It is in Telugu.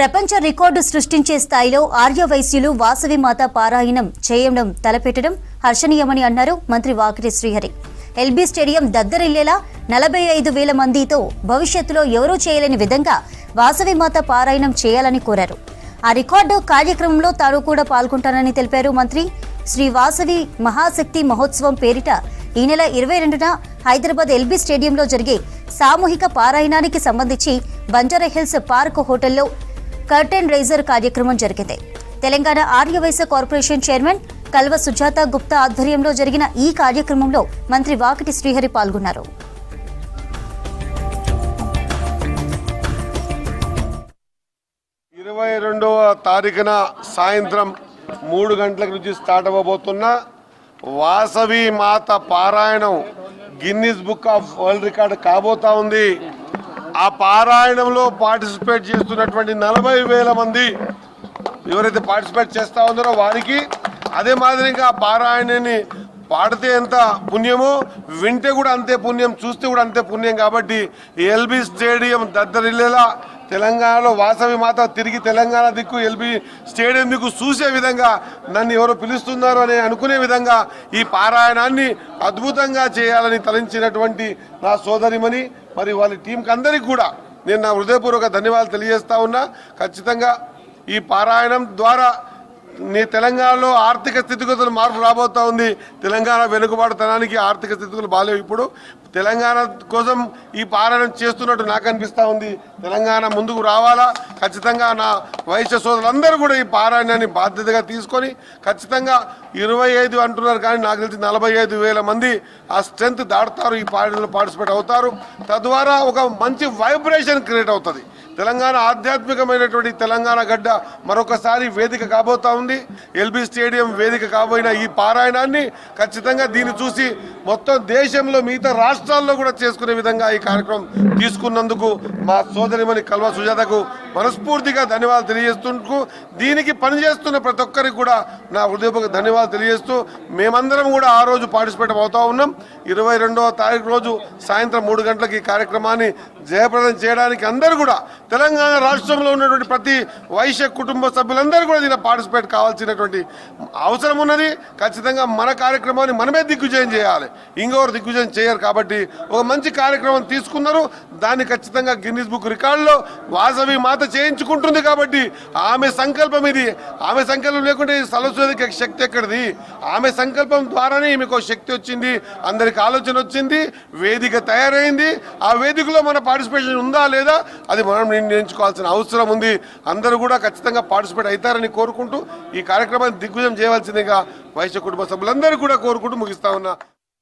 ప్రపంచ రికార్డు సృష్టించే స్థాయిలో ఆర్యవైశ్యులు వాసవి మాత పారాయణం చేయడం తలపెట్టడం హర్షణీయమని అన్నారు మంత్రి వాకిటి శ్రీహరి. ఎల్బీ స్టేడియం దద్దరిల్లేలా 45,000 మందితో భవిష్యత్తులో ఎవరూ చేయలేని విధంగా వాసవి మాత పారాయణం చేయాలని కోరారు. ఆ రికార్డు కార్యక్రమంలో తాను కూడా పాల్గొంటానని తెలిపారు మంత్రి. శ్రీ వాసవి మహాశక్తి మహోత్సవం పేరిట ఈ నెల 22న హైదరాబాద్ ఎల్బీ స్టేడియంలో జరిగే సామూహిక పారాయణానికి సంబంధించి బంజారాహిల్స్ పార్క్ హోటల్లో కర్టెన్ రైజర్ కార్యక్రమం జరిగింది. తెలంగాణ ఆర్యవైశ్య కార్పొరేషన్ చైర్మన్ కల్వ సుజాత గుప్తా ఆధ్వర్యంలో జరిగిన ఈ కార్యక్రమంలో మంత్రి వాకిటి శ్రీహరి పాల్గొన్నారు. 22వ తారీఖున సాయంత్రం 3 గంటల నుంచి స్టార్ట్ అవ్వబోతున్న వాసవి మాత పారాయణం Guinness book of world record కాబోతా ఉంది. ఆ పారాయణంలో పార్టిసిపేట్ చేస్తున్నటువంటి 40,000 మంది ఎవరైతే పార్టిసిపేట్ చేస్తూ ఉన్నారో వారికి అదే మాదిరిగా ఆ పారాయణాన్ని పాడితే ఎంత పుణ్యమో వింటే కూడా అంతే పుణ్యం, చూస్తే కూడా అంతే పుణ్యం. కాబట్టి ఎల్బీ స్టేడియం దద్దరిల్లేలా తెలంగాణలో వాసవి మాత తిరిగి తెలంగాణ దిక్కు ఎల్బీ స్టేడియం దిక్కు చూసే విధంగా నన్ను ఎవరు పిలుస్తున్నారు అని అనుకునే విధంగా ఈ పారాయణాన్ని అద్భుతంగా చేయాలని తలంచినటువంటి నా సోదరిమణి మరి వాళ్ళ టీంకి అందరికీ కూడా నేను నా హృదయపూర్వక ధన్యవాదాలు తెలియజేస్తా ఉన్నా. ఖచ్చితంగా ఈ పారాయణం ద్వారా నీ తెలంగాణలో ఆర్థిక స్థితిగతులు మార్పు రాబోతా ఉంది. తెలంగాణ వెనుకబాటుతనానికి ఆర్థిక స్థితిగతులు బాగాలేవు. ఇప్పుడు తెలంగాణ కోసం ఈ పారాయణం చేస్తున్నట్టు నాకు అనిపిస్తూ ఉంది. తెలంగాణ ముందుకు రావాలా. ఖచ్చితంగా నా వైశ్య సోదరులందరూ కూడా ఈ పారాయణాన్ని బాధ్యతగా తీసుకొని ఖచ్చితంగా 25 అంటున్నారు కానీ నాకు తెలిసి 45,000 మంది ఆ స్ట్రెంత్ దాటుతారు, ఈ పారాయణంలో పార్టిసిపేట్ అవుతారు. తద్వారా ఒక మంచి వైబ్రేషన్ క్రియేట్ అవుతుంది. తెలంగాణ ఆధ్యాత్మికమైనటువంటి తెలంగాణ గడ్డ మరొకసారి వేదిక కాబోతా ఉంది. ఎల్బీ స్టేడియం వేదిక కాబోయిన ఈ పారాయణాన్ని ఖచ్చితంగా దీన్ని చూసి మొత్తం దేశంలో మిగతా రాష్ట్రాల్లో కూడా చేసుకునే విధంగా ఈ కార్యక్రమం తీసుకున్నందుకు మా సోదరిమణి కల్వ సుజాతకు మనస్ఫూర్తిగా ధన్యవాదాలు తెలియజేస్తూ దీనికి పనిచేస్తున్న ప్రతి ఒక్కరికి కూడా నా హృదయపూర్వక ధన్యవాదాలు తెలియజేస్తూ మేమందరం కూడా ఆ రోజు పార్టిసిపేట్ అవుతూ ఉన్నాం. 22వ తారీఖు రోజు సాయంత్రం 3 గంటలకు ఈ కార్యక్రమాన్ని జయప్రదం చేయడానికి అందరూ కూడా తెలంగాణ రాష్ట్రంలో ఉన్నటువంటి ప్రతి వైశ్య కుటుంబ సభ్యులందరూ కూడా దీనిలో పార్టిసిపేట్ కావాల్సినటువంటి అవసరం ఉన్నది. ఖచ్చితంగా మన కార్యక్రమాన్ని మనమే దిగ్విజయం చేయాలి, ఇంకొకరు దిగ్విజయం చేయరు. కాబట్టి ఒక మంచి కార్యక్రమం తీసుకున్నారు. దాన్ని ఖచ్చితంగా గిన్నిస్ బుక్ రికార్డులో వాసవి మాత చేయించుకుంటుంది. కాబట్టి ఆమె సంకల్పం ఇది. ఆమె సంకల్పం లేకుంటే సరస్వతికి శక్తి ఎక్కడిది? ఆమె సంకల్పం ద్వారానే ఈమెకు శక్తి వచ్చింది, అందరికి ఆలోచన వచ్చింది, వేదిక తయారైంది. ఆ వేదికలో మన పార్టిసిపేషన్ ఉందా లేదా అది మనం నిర్ణయించుకోవాల్సిన అవసరం ఉంది. అందరూ కూడా ఖచ్చితంగా పార్టిసిపేట్ అవుతారని కోరుకుంటూ ఈ కార్యక్రమాన్ని దిగ్విజయం చేయవలసిందిగా వైశ్య కుటుంబ సభ్యులందరూ కూడా కోరుకుంటూ ముగిస్తా ఉన్నా.